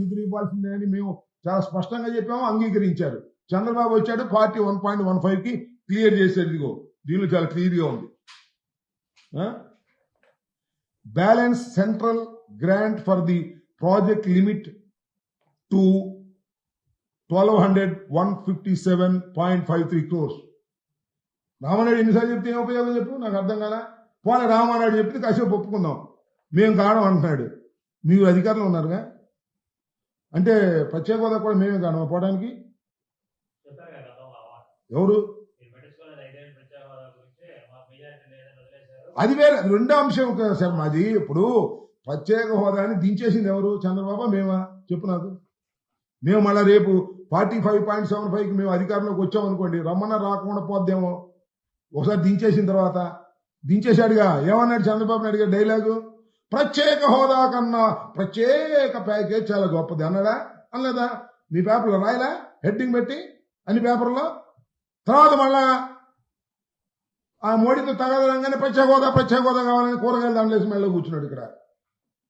నిధులు ఇవ్వాల్సిందే అని మేము చాలా స్పష్టంగా చెప్పాము, అంగీకరించారు. చంద్రబాబు వచ్చాడు, పార్టీ 1.15కి క్లియర్ చేశారు. ఇదిగో దీనిలో చాలా క్లియర్గా ఉంది. Balance central grant for the project limit to 1,200,157.53 crores. Ramanaidu ఎన్నిసార్లు చెప్తే ఏం ఉపయోగం చెప్పు, నాకు అర్థం కాదా. పోనీ రామానాయుడు చెప్తే కాసేపు ఒప్పుకుందాం, మేము కాడం అంటున్నాడు. మీరు అధికారులు ఉన్నారుగా, అంటే ప్రత్యేక హోదా కూడా మేమే కాడమా పోవడానికి? ఎవరు? అది వేరే రెండో అంశం కదా సార్ మాది. ఇప్పుడు ప్రత్యేక హోదాని దించేసింది ఎవరు? చంద్రబాబు మేమా? చెప్పు నాకు. మేము మళ్ళీ రేపు 45.75కి మేము అధికారంలోకి వచ్చామనుకోండి, రమ్మన్నా రాకుండా పోద్దేమో. ఒకసారి దించేసిన తర్వాత దించేశాడుగా, ఏమన్నాడు చంద్రబాబు నాయుడు గారు డైలాగు? ప్రత్యేక హోదా కన్నా ప్రత్యేక ప్యాకేజ్ చాలా గొప్పది అన్నాడా అనలేదా? మీ పేపర్లో రాయలా హెడ్డింగ్ పెట్టి అన్ని పేపర్లో? తర్వాత మళ్ళా ఆ మోడీతో తగదనంగానే ప్రత్యేక హోదా కావాలని కూరగాయలు దండలేసి మెళ్ళ కూర్చున్నాడు. ఇక్కడ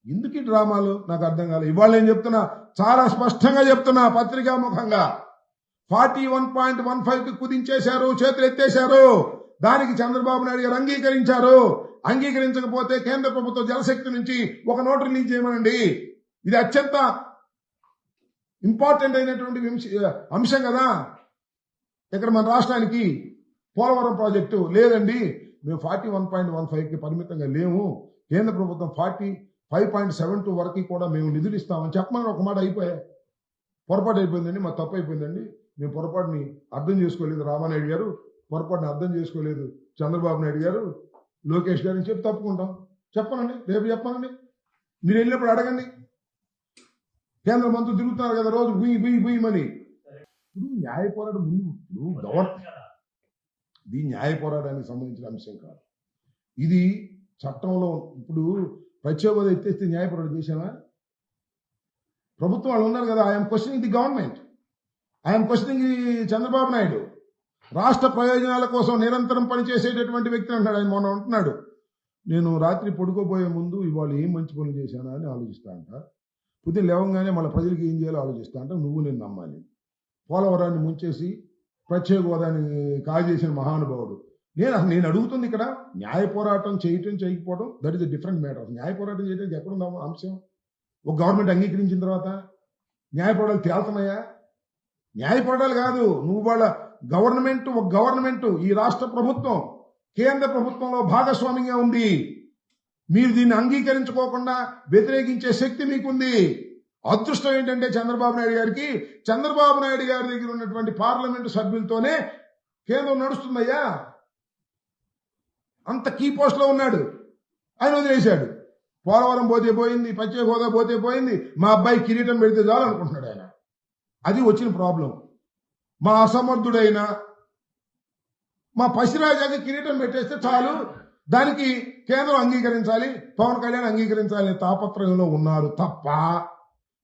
ఎందుకు ఈ డ్రామాలు నాకు అర్థం కాలేదు. ఇవాళ నేను చెప్తున్నా, చాలా స్పష్టంగా చెప్తున్నా, పత్రికాముఖంగా 41.15కి కుదించేశారు, చేతులు ఎత్తేశారు. దానికి చంద్రబాబు నాయుడు గారు అంగీకరించారు. అంగీకరించకపోతే కేంద్ర ప్రభుత్వ జలశక్తి నుంచి ఒక నోట్ రిలీజ్ చేయమనండి. ఇది అత్యంత ఇంపార్టెంట్ అయినటువంటి అంశం కదా. ఇక్కడ మన రాష్ట్రానికి పోలవరం ప్రాజెక్టు లేదండి, మేము 41.15కి పరిమితంగా లేము, కేంద్ర ప్రభుత్వం 45.72 వరకు కూడా మేము నిధులు ఇస్తామని చెప్పమని ఒక మాట అయిపోయా. పొరపాటు అయిపోయిందండి, మా తప్పు అయిపోయిందండి, మేము పొరపాటుని అర్థం చేసుకోలేదు, రామానాయుడు గారు పొరపాటుని అర్థం చేసుకోలేదు, చంద్రబాబు నాయుడు గారు, లోకేష్ గారు అని చెప్పి తప్పుకుంటాం. చెప్పనండి, రేపు చెప్పనండి, మీరు వెళ్ళినప్పుడు అడగండి. కేంద్ర మంత్రులు తిరుగుతున్నారు కదా రోజు బుయ్యమని. ఇప్పుడు న్యాయ పోరాటం ముందు, ఇప్పుడు ఇది న్యాయ పోరాటానికి సంబంధించిన అంశం కాదు. ఇది చట్టంలో ఇప్పుడు ప్రత్యేక హోదా ఎత్తేస్తే న్యాయ పోరాటం చేశామా? ప్రభుత్వం వాళ్ళు ఉన్నారు కదా. I'm questioning the government, I'm questioning Chandrababu Naidu. రాష్ట్ర ప్రయోజనాల కోసం నిరంతరం పనిచేసేటటువంటి వ్యక్తి అంటున్నాడు. ఆయన మొన్న అంటున్నాడు, నేను రాత్రి పడుకోబోయే ముందు ఇవాళ ఏం మంచి పనులు చేశానా అని ఆలోచిస్తా అంట, పొద్దున్న లేవగానే మళ్ళీ ప్రజలకు ఏం చేయాలో ఆలోచిస్తా అంట. నువ్వు నేను నమ్మాలి. పోలవరాన్ని ముంచేసి ప్రత్యేక హోదాని కాజేసిన మహానుభావుడు. నేను అడుగుతుంది ఇక్కడ న్యాయ పోరాటం చేయటం చేయకపోవడం, that is a different matter. న్యాయ పోరాటం చేయడానికి ఎక్కడుందా అంశం? ఒక గవర్నమెంట్ అంగీకరించిన తర్వాత న్యాయ పోరాటాలు తేలుతున్నాయా? న్యాయ పోరాటాలు కాదు. నువ్వు వాళ్ళ ఒక గవర్నమెంట్ ఈ రాష్ట్ర ప్రభుత్వం కేంద్ర ప్రభుత్వంలో భాగస్వామ్యంగా ఉంది. మీరు దీన్ని అంగీకరించుకోకుండా వ్యతిరేకించే శక్తి మీకుంది. అదృష్టం ఏంటంటే చంద్రబాబు నాయుడు గారికి, చంద్రబాబు నాయుడు గారి దగ్గర ఉన్నటువంటి పార్లమెంటు సభ్యులతోనే కేంద్రం నడుస్తుందయ్యా. అంత కీ పోస్ట్ లో ఉన్నాడు. ఆయన వదిలేశాడు. పోలవరం పోతే పోయింది, ప్రత్యేక హోదా పోతే పోయింది, మా అబ్బాయి కిరీటం పెడితే చాలు అనుకుంటున్నాడు ఆయన. అది వచ్చిన ప్రాబ్లం. మా అసమర్థుడైన మా పసిరాజాకి కిరీటం పెట్టేస్తే చాలు, దానికి కేంద్రం అంగీకరించాలి, పవన్ కళ్యాణ్ అంగీకరించాలనే తాపత్రయంలో ఉన్నారు తప్ప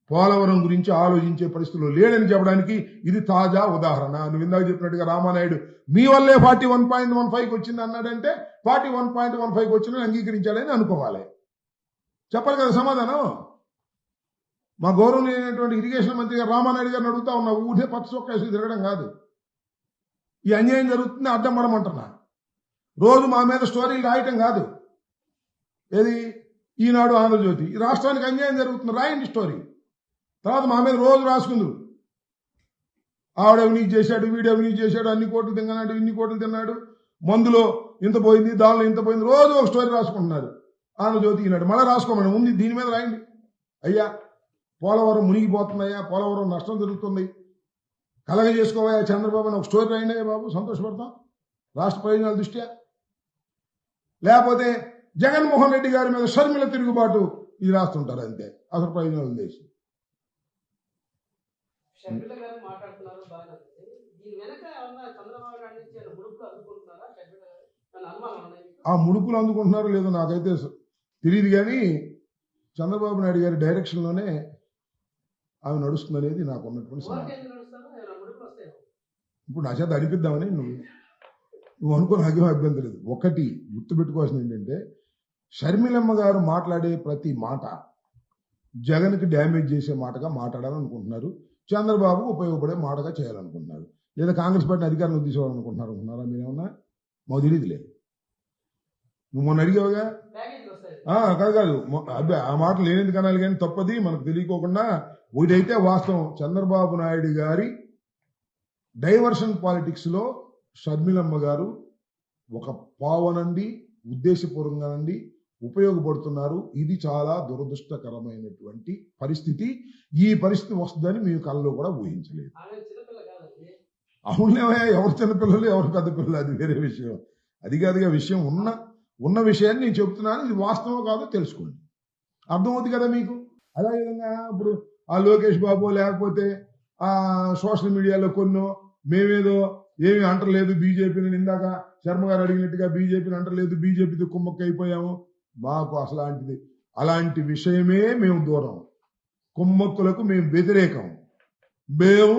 పోలవరం గురించి ఆలోచించే పరిస్థితుల్లో లేడని చెప్పడానికి ఇది తాజా ఉదాహరణ. నువ్వు ఇందాక చెప్పినట్టుగా రామానాయుడు మీ వల్లే 41.15కి వచ్చింది అన్నాడంటే 41.15కి వచ్చిందని అంగీకరించాలని అనుకోవాలి. చెప్పాలి కదా సమాధానం. మా గౌరవనీయమైనటువంటి ఇరిగేషన్ మంత్రి గారు రామానాయుడు గారిని అడుగుతా ఉన్నా, ఊహే పచ్చ చొక్కేసి తిరగడం కాదు. ఈ అన్యాయం జరుగుతుంది అడ్డం పడమంటున్నా. రోజు మా మీద స్టోరీలు రాయటం కాదు. ఏది ఈనాడు, ఆంధ్రజ్యోతి, ఈ రాష్ట్రానికి అన్యాయం జరుగుతుంది రాయండి స్టోరీ. తర్వాత మా మీద రోజు రాసుకుందరు, ఆవిడ అవినీతి చేశాడు, వీడు అవినీతి చేశాడు, అన్ని కోట్లు తిన్నాడు, ఇన్ని కోట్లు తిన్నాడు, మందులో ఇంత పోయింది, దానిలో ఇంత పోయింది, రోజు ఒక స్టోరీ రాసుకుంటున్నారు. ఆంధ్రజ్యోతి, ఈనాడు మళ్ళీ రాసుకోమని ఉంది, దీని మీద రాయండి. అయ్యా పోలవరం మునిగిపోతున్నాయా, పోలవరం నష్టం జరుగుతుంది, కలగ చేసుకోవయా చంద్రబాబు అని ఒక స్టోరీ రాయండి అయ్యా బాబు, సంతోషపడతాం రాష్ట్ర ప్రయోజనాల దృష్ట్యా. లేకపోతే జగన్మోహన్ రెడ్డి గారి మీద షర్మిల తిరుగుబాటు ఇది రాస్తుంటారు అంతే, అసలు ప్రయోజనాలు దేశం. ఆ ముడుపులు అందుకుంటున్నారో లేదో నాకైతే తెలియదు, కానీ చంద్రబాబు నాయుడు గారి డైరెక్షన్లోనే ఆమె నడుస్తుంది అనేది నాకు ఉన్నటువంటి సమాచారం. ఇప్పుడు నా చేత అడిపిద్దామని నువ్వు అనుకో, నాకేం అభ్యంతరం లేదు. ఒకటి గుర్తుపెట్టుకోవాల్సింది ఏంటంటే, షర్మిలమ్మ గారు మాట్లాడే ప్రతి మాట జగన్కి డ్యామేజ్ చేసే మాటగా మాట్లాడాలనుకుంటున్నారు. చంద్రబాబుకు ఉపయోగపడే మాటగా చేయాలనుకుంటున్నారు. లేదా కాంగ్రెస్ పార్టీ అధికారంలో తీసుకోవాలనుకుంటున్నారు అనుకున్నారా మీరేమన్నా? మాకు తెలియదులే. నువ్వు మొన్న అడిగావుగా. కాదు అబ్బాయి ఆ మాటలు లేనిందుకు అనాలి కానీ తప్పది మనకు తెలియకోకుండా. ఒకటైతే వాస్తవం, చంద్రబాబు నాయుడు గారి డైవర్షన్ పాలిటిక్స్ లో షర్మిలమ్మ గారు ఒక పావనండి, ఉద్దేశపూర్వకంగానండి ఉపయోగపడుతున్నారు. ఇది చాలా దురదృష్టకరమైనటువంటి పరిస్థితి. ఈ పరిస్థితి వస్తుందని మేము కళ్ళలో కూడా ఊహించలేదు. అవునులేవా, ఎవరు చిన్నపిల్లలు ఎవరు పెద్ద పిల్లలు అది వేరే విషయం. అది కాదుగా విషయం. ఉన్న విషయాన్ని నేను చెప్తున్నాను. ఇది వాస్తవం కాదో తెలుసుకోండి, అర్థమవుతుంది కదా మీకు. అదేవిధంగా ఇప్పుడు ఆ లోకేష్ బాబు లేకపోతే ఆ సోషల్ మీడియాలో కొన్నో మేమేదో ఏమి అంటలేదు బీజేపీని, ఇందాక శర్మ గారు అడిగినట్టుగా బీజేపీని అంటలేదు, బీజేపీతో కుమ్మక్క అయిపోయాము. మాకు అసలు అలాంటి విషయమే మేము దూరం. కుమ్మక్కులకు మేము వ్యతిరేకం. మేము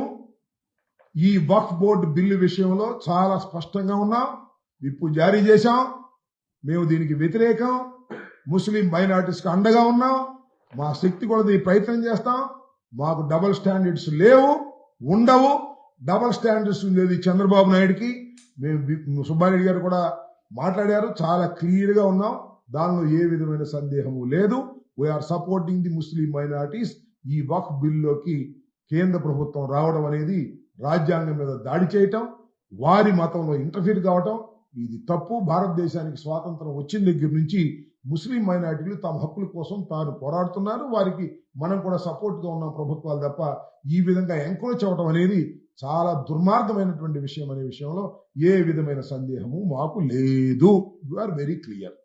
ఈ వక్ఫ్ బోర్డు బిల్లు విషయంలో చాలా స్పష్టంగా ఉన్నాం. విప్పు జారీ చేశాం. మేము దీనికి వ్యతిరేకం. ముస్లిం మైనారిటీస్కి అండగా ఉన్నాం. మా శక్తి కొలది ప్రయత్నం చేస్తాం. మాకు డబుల్ స్టాండర్డ్స్ లేవు, ఉండవు. డబుల్ స్టాండర్డ్స్ ఉండేది చంద్రబాబు నాయుడికి. మేము సుబ్బారెడ్డి గారు కూడా మాట్లాడారు, చాలా క్లియర్గా ఉన్నాం. దానిలో ఏ విధమైన సందేహము లేదు. We're supporting the Muslim minorities. ఈ వక్ఫ్ బిల్లులోకి కేంద్ర ప్రభుత్వం రావడం అనేది రాజ్యాంగం మీద దాడి చేయటం, వారి మతంలో ఇంటర్ఫీర్ కావటం ఇది తప్పు. భారతదేశానికి స్వాతంత్రం వచ్చిన దగ్గర నుంచి ముస్లిం మైనారిటీలు తమ హక్కుల కోసం తాను పోరాడుతున్నారు. వారికి మనం కూడా సపోర్ట్ గా ఉన్న ప్రభుత్వాలు తప్ప ఈ విధంగా ఎంకరేజ్ అవడం అనేది చాలా దుర్మార్గమైనటువంటి విషయం అనే విషయంలో ఏ విధమైన సందేహము మాకు లేదు. You are very clear.